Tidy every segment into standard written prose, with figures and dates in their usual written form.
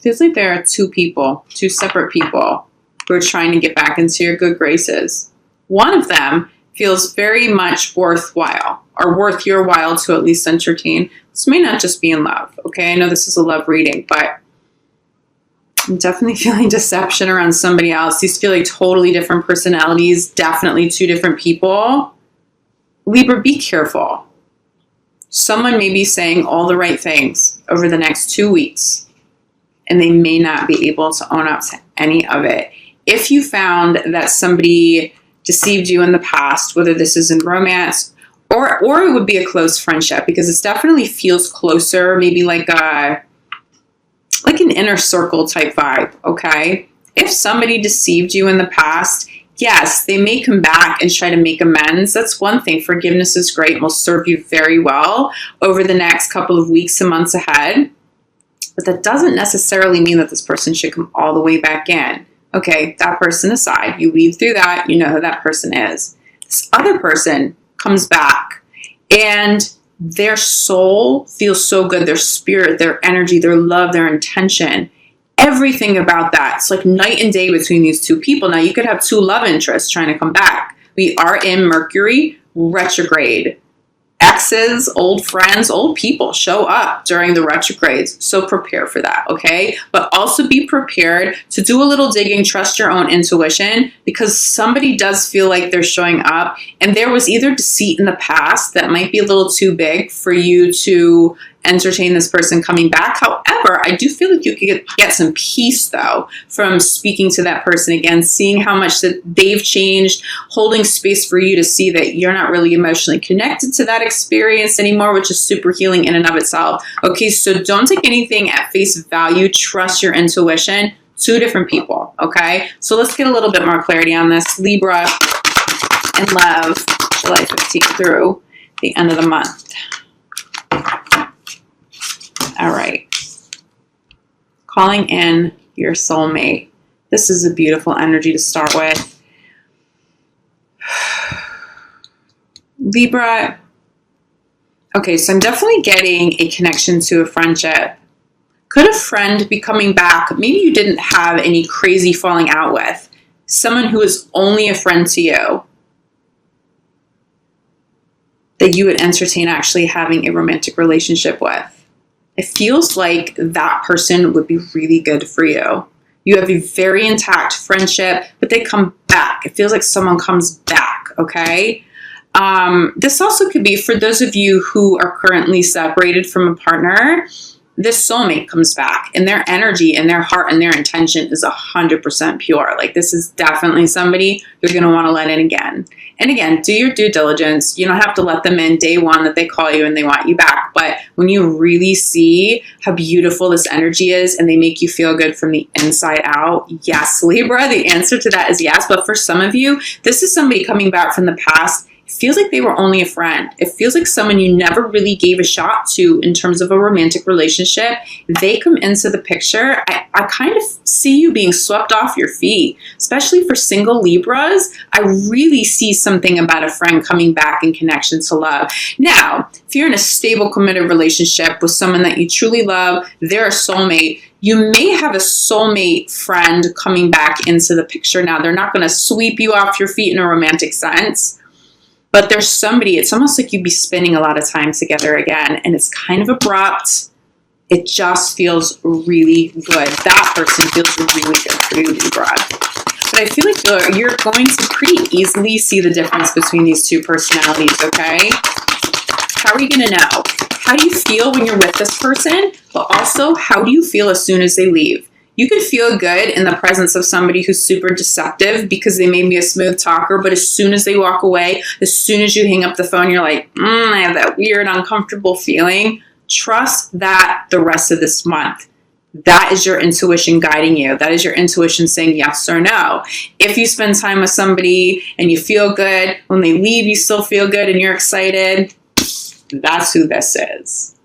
feels like there are two people, two separate people who are trying to get back into your good graces. One of them feels very much worthwhile or worth your while to at least entertain. This may not just be in love, okay? I know this is a love reading, but I'm definitely feeling deception around somebody else. These feel like totally different personalities, definitely two different people. Libra, be careful. Someone may be saying all the right things over the next 2 weeks, and they may not be able to own up to any of it. If you found that somebody deceived you in the past, whether this is in romance or it would be a close friendship, because it definitely feels closer, maybe like an inner circle type vibe, okay? If somebody deceived you in the past, yes, they may come back and try to make amends. That's one thing. Forgiveness is great and will serve you very well over the next couple of weeks and months ahead. But that doesn't necessarily mean that this person should come all the way back in. Okay, that person aside, you weave through that, you know who that person is. This other person comes back and their soul feels so good, their spirit, their energy, their love, their intention, everything about that. It's like night and day between these two people. Now, you could have two love interests trying to come back. We are in Mercury retrograde. Exes, old friends, old people show up during the retrogrades. So prepare for that, okay? But also be prepared to do a little digging, trust your own intuition, because somebody does feel like they're showing up and there was either deceit in the past that might be a little too big for you to entertain this person coming back. However, I do feel like you could get some peace though from speaking to that person again, seeing how much that they've changed, holding space for you to see that you're not really emotionally connected to that experience anymore, which is super healing in and of itself. Okay, so don't take anything at face value. Trust your intuition. Two different people, okay? So let's get a little bit more clarity on this. Libra and love, July 15th through the end of the month. All right. Calling in your soulmate. This is a beautiful energy to start with. Libra. Okay, so I'm definitely getting a connection to a friendship. Could a friend be coming back? Maybe you didn't have any crazy falling out with. Someone who is only a friend to you, that you would entertain actually having a romantic relationship with. It feels like that person would be really good for you. You have a very intact friendship, but they come back. It feels like someone comes back, okay? This also could be for those of you who are currently separated from a partner. This soulmate comes back and their energy and their heart and their intention is 100% pure. Like, this is definitely somebody you're going to want to let in again. And again, do your due diligence. You don't have to let them in day one that they call you and they want you back. But when you really see how beautiful this energy is and they make you feel good from the inside out, yes, Libra, the answer to that is yes. But for some of you, this is somebody coming back from the past. It feels like they were only a friend. It feels like someone you never really gave a shot to in terms of a romantic relationship. They come into the picture. I kind of see you being swept off your feet, especially for single Libras. I really see something about a friend coming back in connection to love. Now, if you're in a stable, committed relationship with someone that you truly love, they're a soulmate. You may have a soulmate friend coming back into the picture. Now, they're not going to sweep you off your feet in a romantic sense. But there's somebody, it's almost like you'd be spending a lot of time together again, and it's kind of abrupt. It just feels really good. That person feels really good for you, Libra. But I feel like you're going to pretty easily see the difference between these two personalities, okay? How are you going to know? How do you feel when you're with this person? But also, how do you feel as soon as they leave? You could feel good in the presence of somebody who's super deceptive because they may be a smooth talker, but as soon as they walk away, as soon as you hang up the phone, you're like, I have that weird, uncomfortable feeling. Trust that the rest of this month. That is your intuition guiding you. That is your intuition saying yes or no. If you spend time with somebody and you feel good, when they leave, you still feel good and you're excited, that's who this is.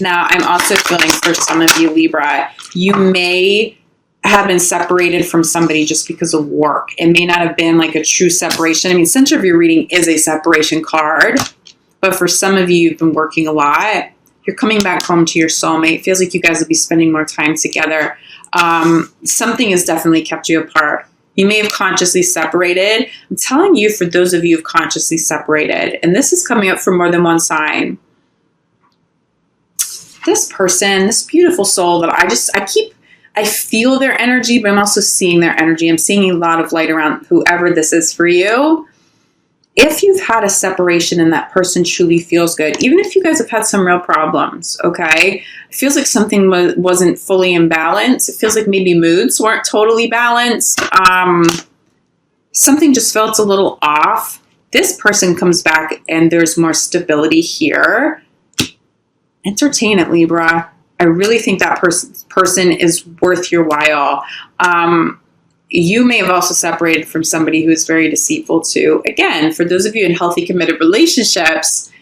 Now, I'm also feeling for some of you, Libra, you may have been separated from somebody just because of work. It may not have been like a true separation. I mean, center of your reading is a separation card, but for some of you, you've been working a lot. You're coming back home to your soulmate. It feels like you guys will be spending more time together. Something has definitely kept you apart. You may have consciously separated. I'm telling you, for those of you who've consciously separated, and this is coming up for more than one sign. This person, this beautiful soul that I feel their energy, but I'm also seeing their energy. I'm seeing a lot of light around whoever this is for you. If you've had a separation and that person truly feels good, even if you guys have had some real problems, okay? It feels like something wasn't fully in balance. It feels like maybe moods weren't totally balanced. Something just felt a little off. This person comes back and there's more stability here. Entertain it, Libra. I really think that person is worth your while. You may have also separated from somebody who is very deceitful too. Again, for those of you in healthy, committed relationships,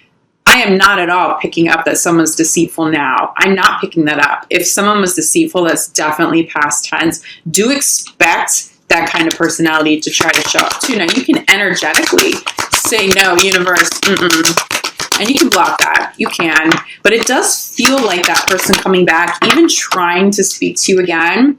I am not at all picking up that someone's deceitful now. I'm not picking that up. If someone was deceitful, that's definitely past tense. Do expect that kind of personality to try to show up too. Now, you can energetically say, no, universe, and you can block that. You can. But it does feel like that person coming back, even trying to speak to you again,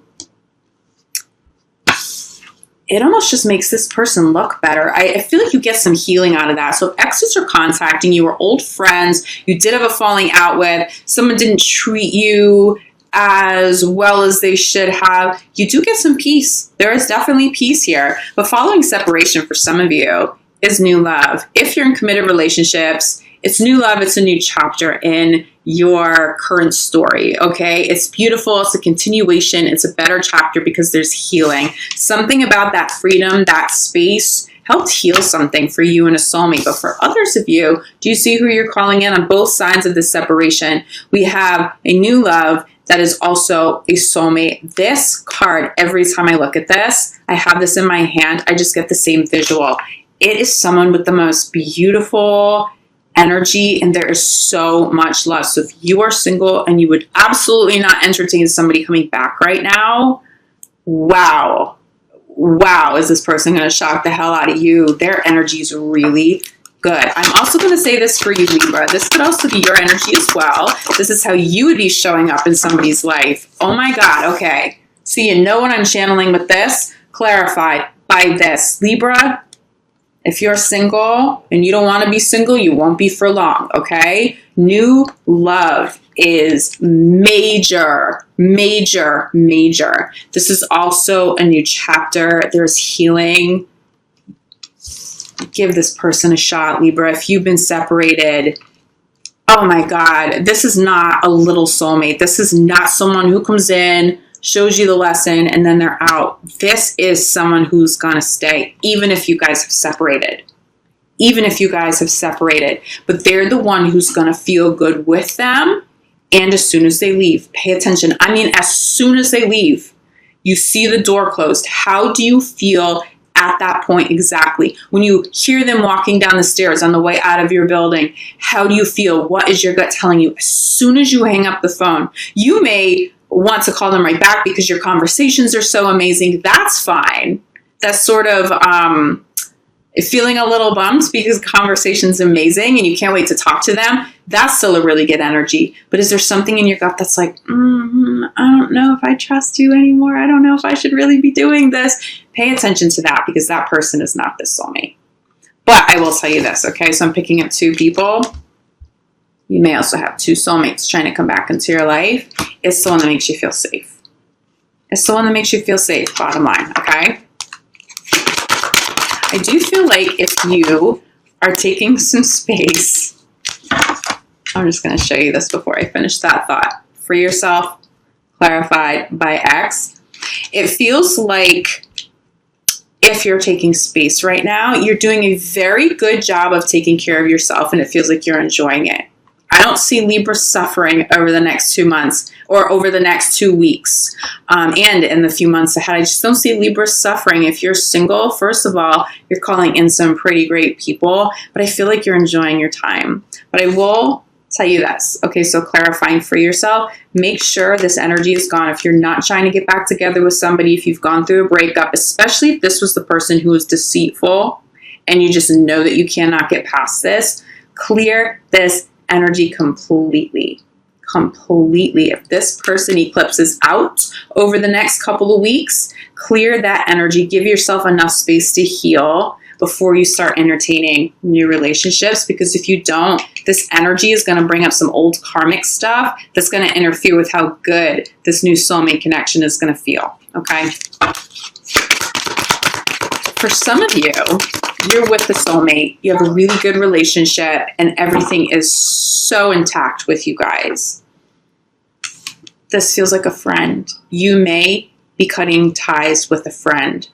it almost just makes this person look better. I feel like you get some healing out of that. So if exes are contacting you, or old friends you did have a falling out with, someone didn't treat you as well as they should have, you do get some peace. There is definitely peace here. But following separation for some of you is new love. If you're in committed relationships, it's new love. It's a new chapter in your current story, okay? It's beautiful. It's a continuation. It's a better chapter because there's healing. Something about that freedom, that space, helped heal something for you and a soulmate. But for others of you, do you see who you're calling in on both sides of this separation? We have a new love that is also a soulmate. This card, every time I look at this, I have this in my hand, I just get the same visual. It is someone with the most beautiful energy, and there is so much love. So if you are single and you would absolutely not entertain somebody coming back right now, wow, is this person going to shock the hell out of you? Their energy is really good. I'm also going to say this for you, Libra. This could also be your energy as well. This is how you would be showing up in somebody's life. Oh my God. Okay. So you know what I'm channeling with this? Clarified by this. Libra, if you're single and you don't want to be single, you won't be for long, okay? New love is major, major, major. This is also a new chapter. There's healing. Give this person a shot, Libra. If you've been separated, oh my God, this is not a little soulmate. This is not someone who comes in, shows you the lesson, and then they're out. This is someone who's going to stay, even if you guys have separated. Even if you guys have separated. But they're the one who's going to feel good with them. And as soon as they leave, pay attention. I mean, as soon as they leave, you see the door closed. How do you feel at that point exactly? When you hear them walking down the stairs on the way out of your building, how do you feel? What is your gut telling you? As soon as you hang up the phone, you may want to call them right back because your conversations are so amazing. That's fine. That's sort of feeling a little bummed because the conversation's amazing and you can't wait to talk to them. That's still a really good energy. But is there something in your gut that's like, I don't know if I trust you anymore. I don't know if I should really be doing this. Pay attention to that because that person is not this soulmate. But I will tell you this, okay? So I'm picking up two people. You may also have two soulmates trying to come back into your life. It's the one that makes you feel safe. It's the one that makes you feel safe, bottom line, okay? I do feel like if you are taking some space, I'm just going to show you this before I finish that thought. For yourself, clarified by X. It feels like if you're taking space right now, you're doing a very good job of taking care of yourself, and it feels like you're enjoying it. I don't see Libra suffering over the next 2 months or over the next 2 weeks and in the few months ahead. I just don't see Libra suffering. If you're single, first of all, you're calling in some pretty great people, but I feel like you're enjoying your time. But I will tell you this. Okay, so clarifying for yourself, make sure this energy is gone. If you're not trying to get back together with somebody, if you've gone through a breakup, especially if this was the person who was deceitful and you just know that you cannot get past this, clear this energy completely. completely. If this person eclipses out over the next couple of weeks, clear that energy. Give yourself enough space to heal before you start entertaining new relationships, because if you don't, this energy is going to bring up some old karmic stuff that's going to interfere with how good this new soulmate connection is going to feel, okay? For some of you, you're with the soulmate, you have a really good relationship, and everything is so intact with you guys. This feels like a friend. You may be cutting ties with a friend.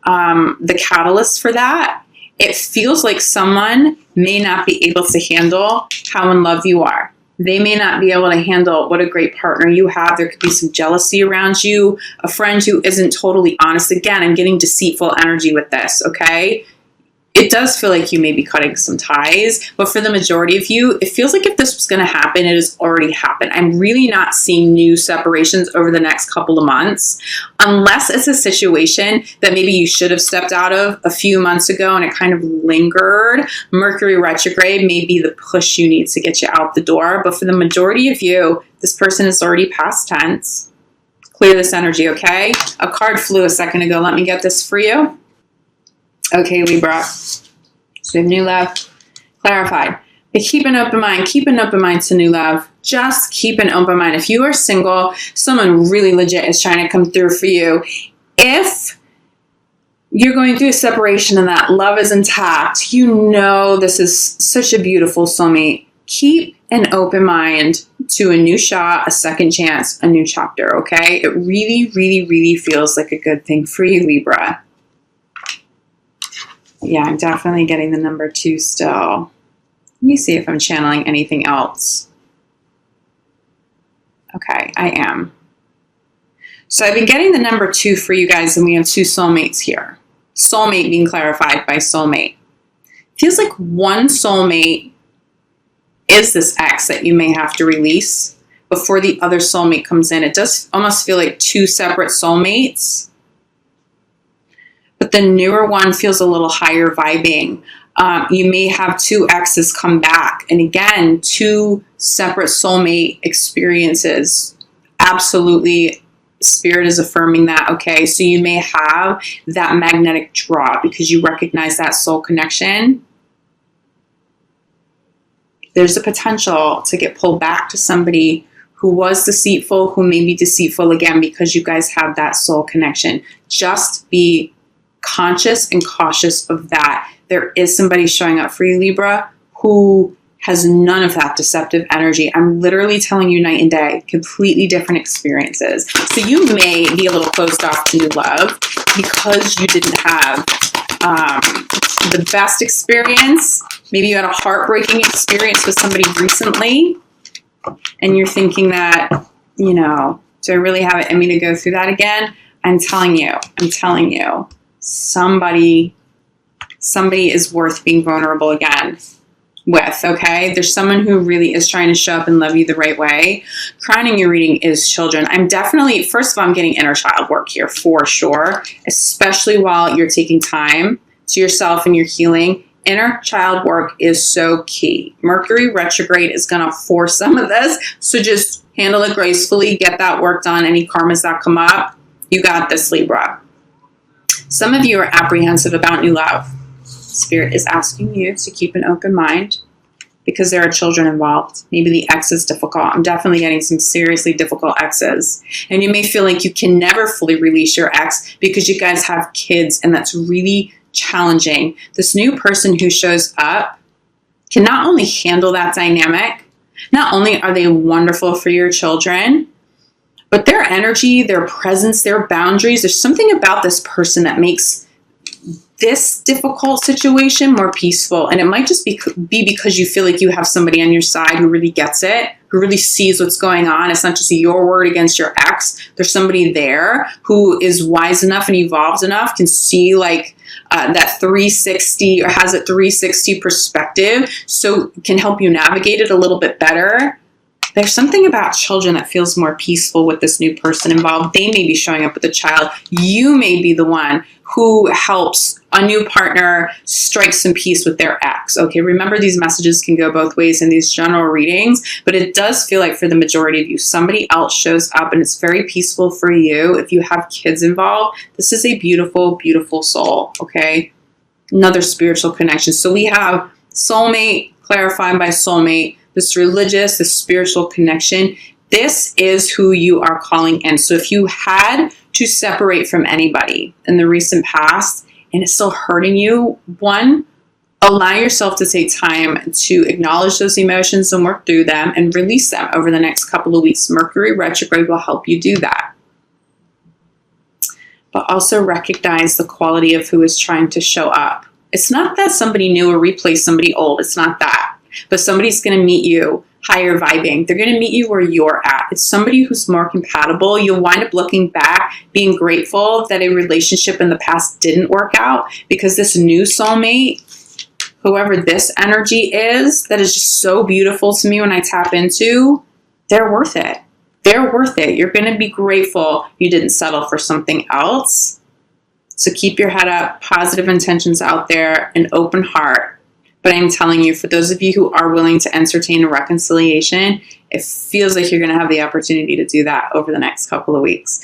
The catalyst for that, it feels like someone may not be able to handle how in love you are. They may not be able to handle what a great partner you have. There could be some jealousy around you, a friend who isn't totally honest. Again, I'm getting deceitful energy with this, okay? It does feel like you may be cutting some ties, but for the majority of you, it feels like if this was going to happen, it has already happened. I'm really not seeing new separations over the next couple of months, unless it's a situation that maybe you should have stepped out of a few months ago and it kind of lingered. Mercury retrograde may be the push you need to get you out the door, but for the majority of you, this person is already past tense. Clear this energy, okay? A card flew a second ago. Let me get this for you. Okay, Libra. So we have new love clarified. But keep an open mind. Keep an open mind to new love. Just keep an open mind. If you are single, someone really legit is trying to come through for you. If you're going through a separation and that love is intact, you know this is such a beautiful soulmate. Keep an open mind to a new shot, a second chance, a new chapter, okay? It really, really, really feels like a good thing for you, Libra. Yeah, I'm definitely getting the number 2 still. Let me see if I'm channeling anything else. Okay, I am. So I've been getting the number 2 for you guys, and we have 2 soulmates here. Soulmate being clarified by soulmate. Feels like one soulmate is this ex that you may have to release before the other soulmate comes in. It does almost feel like 2 separate soulmates. But the newer one feels a little higher vibing. You may have 2 exes come back. And again, 2 separate soulmate experiences. Absolutely, Spirit is affirming that, okay? So you may have that magnetic draw because you recognize that soul connection. There's a potential to get pulled back to somebody who was deceitful, who may be deceitful again because you guys have that soul connection. Just be conscious and cautious of that. There is somebody showing up for you, Libra, who has none of that deceptive energy. I'm literally telling you night and day, completely different experiences. So you may be a little closed off to new love because you didn't have the best experience. Maybe you had a heartbreaking experience with somebody recently, and you're thinking that, you know, do I really have it in me to go through that again? I'm telling you, somebody is worth being vulnerable again with, okay? There's someone who really is trying to show up and love you the right way. Crowning your reading is children. I'm definitely, first of all, I'm getting inner child work here for sure, especially while you're taking time to yourself and your healing. Inner child work is so key. Mercury retrograde is going to force some of this, so just handle it gracefully, get that work done. Any karmas that come up, you got this, Libra. Some of you are apprehensive about new love. Spirit is asking you to keep an open mind because there are children involved. Maybe the ex is difficult. I'm definitely getting some seriously difficult exes. And you may feel like you can never fully release your ex because you guys have kids, and that's really challenging. This new person who shows up can not only handle that dynamic, not only are they wonderful for your children, but their energy, their presence, their boundaries, there's something about this person that makes this difficult situation more peaceful. And it might just be because you feel like you have somebody on your side who really gets it, who really sees what's going on. It's not just your word against your ex. There's somebody there who is wise enough and evolved enough, can see like that 360 or has a 360 perspective, so can help you navigate it a little bit better. There's something about children that feels more peaceful with this new person involved. They may be showing up with a child. You may be the one who helps a new partner strike some peace with their ex. Okay, remember these messages can go both ways in these general readings, but it does feel like for the majority of you, somebody else shows up and it's very peaceful for you. If you have kids involved, this is a beautiful, beautiful soul, okay? Another spiritual connection. So we have soulmate, clarified by soulmate, this religious, this spiritual connection. This is who you are calling in. So if you had to separate from anybody in the recent past and it's still hurting you, one, allow yourself to take time to acknowledge those emotions and work through them and release them over the next couple of weeks. Mercury retrograde will help you do that. But also recognize the quality of who is trying to show up. It's not that somebody new or replace somebody old. It's not that. But somebody's going to meet you higher vibing. They're going to meet you where you're at. It's somebody who's more compatible. You'll wind up looking back, being grateful that a relationship in the past didn't work out, because this new soulmate, whoever this energy is, that is just so beautiful to me when I tap into, they're worth it. They're worth it. You're going to be grateful you didn't settle for something else. So keep your head up, positive intentions out there, an open heart. But I'm telling you, for those of you who are willing to entertain a reconciliation, it feels like you're going to have the opportunity to do that over the next couple of weeks.